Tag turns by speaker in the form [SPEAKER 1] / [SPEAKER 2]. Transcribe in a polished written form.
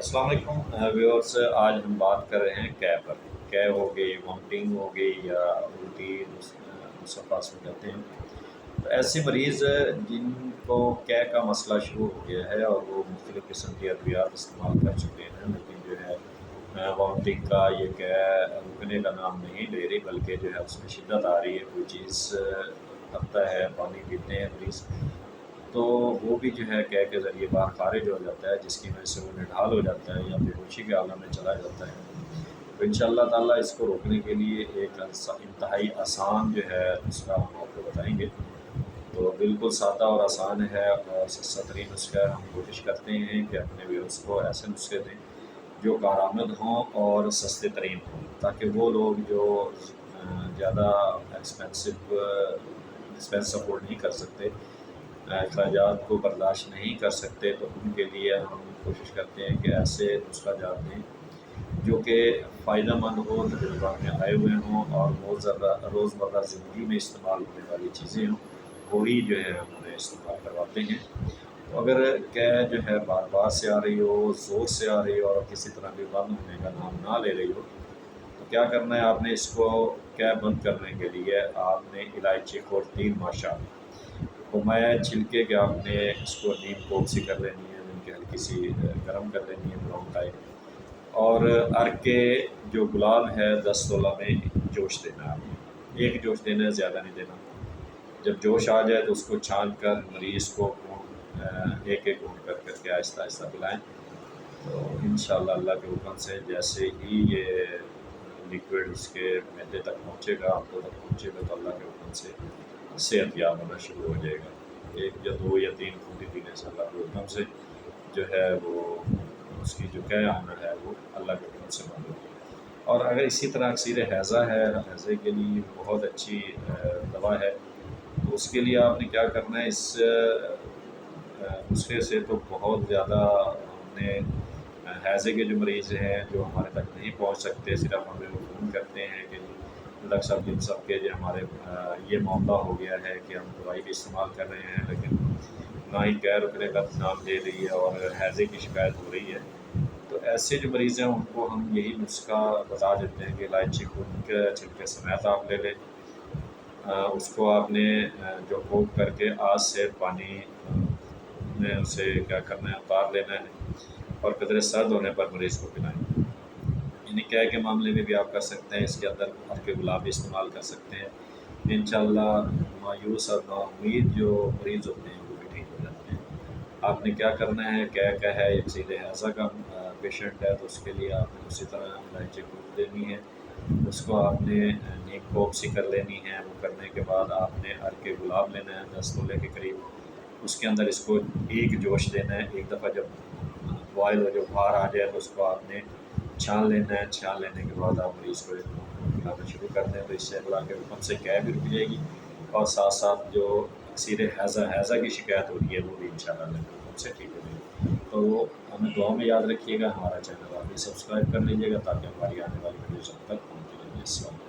[SPEAKER 1] السلام علیکم ویورز، آج ہم بات کر رہے ہیں کے پر۔ کے ہو گئی، وامٹنگ ہو گئی یا الٹی مسفاس میں کہتے ہیں، تو ایسے مریض جن کو کے کا مسئلہ شروع ہو گیا ہے اور وہ مختلف قسم کی ادویات استعمال کر چکے ہیں، لیکن جو ہے وامٹنگ کا یہ کے رکنے کا نام نہیں لے رہی، بلکہ جو ہے اس میں شدت آ رہی ہے، کوئی چیز کھاتا ہے، پانی پیتے ہیں مریض، تو وہ بھی جو ہے کے کے ذریعے باہر خارج ہو جاتا ہے، جس کی وجہ سے وہ نڈھال ہو جاتا ہے یا بے ہوشی کے عالم میں چلا جاتا ہے۔ تو ان شاء اللہ تعالیٰ اس کو روکنے کے لیے ایک انتہائی آسان جو ہے نسخہ ہم آپ کو بتائیں گے۔ تو بالکل سادہ اور آسان ہے اور سستا ترین نسخہ، ہم کوشش کرتے ہیں کہ اپنے ویورز کو ایسے نسخے دیں جو کارآمد ہوں اور سستے ترین ہوں، تاکہ وہ لوگ جو زیادہ ایکسپینس افورڈ نہیں کر سکتے، اخراجات کو برداشت نہیں کر سکتے، تو ان کے لیے ہم کوشش کرتے ہیں کہ ایسے نسخہ جات دیں جو کہ فائدہ مند ہوں، تجربہ میں آئے ہوئے ہوں اور روزمرہ زندگی میں استعمال ہونے والی چیزیں ہوں، وہی جو ہے ہم انہیں استعمال کرواتے ہیں۔ تو اگر کے جو ہے بار بار سے آ رہی ہو، زور سے آ رہی ہو اور کسی طرح بھی بند ہونے کا نام نہ لے رہی ہو، تو کیا کرنا ہے آپ نے؟ اس کو کے بند کرنے کے لیے آپ نے الائچی کو 3 ماشا میں چھلکے کے آپ نے اس کو نیم کوک سی کر لینی ہے، نیم کے ہلکی سی گرم کر لینی ہے براؤن ٹائپ، اور عرق کے جو گلاب ہے 10 تولہ میں جوش دینا ہے آپ نے، ایک جوش دینا ہے، زیادہ نہیں دینا۔ جب جوش آ جائے تو اس کو چھان کر مریض کو ایک ایک گھونٹ کر کے آہستہ آہستہ پلائیں۔ تو انشاءاللہ اللہ کے حکم سے جیسے ہی یہ لیکوڈ اس کے معدے تک پہنچے گا، آنتوں تک پہنچے گا، تو اللہ کے حکم سے صحت یاب ہونا شروع ہو جائے گا۔ 1 یا 2 یا 3 گھونٹی پینے سے اللہ کے حکم سے جو ہے وہ اس کی جو کے حامل ہے وہ اللہ کے حکم سے بند ہوگی۔ اور اگر اسی طرح اکثیر حیضہ ہے، حیضے کے لیے بہت اچھی دوا ہے، تو اس کے لیے آپ نے کیا کرنا ہے؟ اس نسخے سے تو بہت زیادہ ہم نے حیضے کے جو مریض ہیں جو ہمارے تک نہیں پہنچ سکتے، صرف ہمیں وہ فون کرتے ہیں کہ ڈاکٹر صاحب جن سب کے جو ہمارے یہ معاملہ ہو گیا ہے کہ ہم دوائی بھی استعمال کر رہے ہیں لیکن نہ ہی کے رکنے کا نام لے رہی ہے اور حیضے کی شکایت ہو رہی ہے، تو ایسے جو مریض ہیں ان کو ہم یہی نسخہ بتا دیتے ہیں کہ الائچی خود کے چھلکے سمیت آپ لے لیں، اس کو آپ نے جو کوک کر کے آج سے پانی میں اسے کیا کرنا ہے؟ اتار لینا ہے اور قدرے سرد ہونے پر مریض کو پلائیں۔ یعنی کے کے معاملے میں بھی آپ کر سکتے ہیں، اس کے اندر عرق گلاب بھی استعمال کر سکتے ہیں۔ انشاءاللہ مایوس اور نا امید جو مریض ہوتے ہیں وہ بھی ٹھیک ہو جاتے ہیں۔ آپ نے کیا کرنا ہے؟ کے کا ہے، اکثیر حیضہ کا پیشنٹ ہے، تو اس کے لیے آپ نے اسی طرح الائچی کوک دینی ہے، اس کو آپ نے نیم کوک سی کر لینی ہے۔ وہ کرنے کے بعد آپ نے عرق گلاب لینا ہے 10 تولے کے قریب، اس کے اندر اس کو ایک جوش دینا ہے۔ ایک دفعہ جب بوائل ہو جو باہر آ جائے تو اس کو آپ نے چھان لینا ہے۔ چھان لینے کے بعد آپ مریض کو پلانا شروع کر دیں، تو اس سے اللہ کے حکم سے کے بھی رک جائے گی اور ساتھ ساتھ جو اکثیر حیضہ کی شکایت ہو رہی ہے وہ بھی انشاءاللہ اللہ کے حکم سے ٹھیک ہو جائے گی۔ تو ہمیں دعا میں یاد رکھیے گا، ہمارا چینل آپ بھی سبسکرائب کر لیجیے گا تاکہ ہماری آنے والی ویڈیوز اب تک پہنچتی رہیں۔ السلام علیکم۔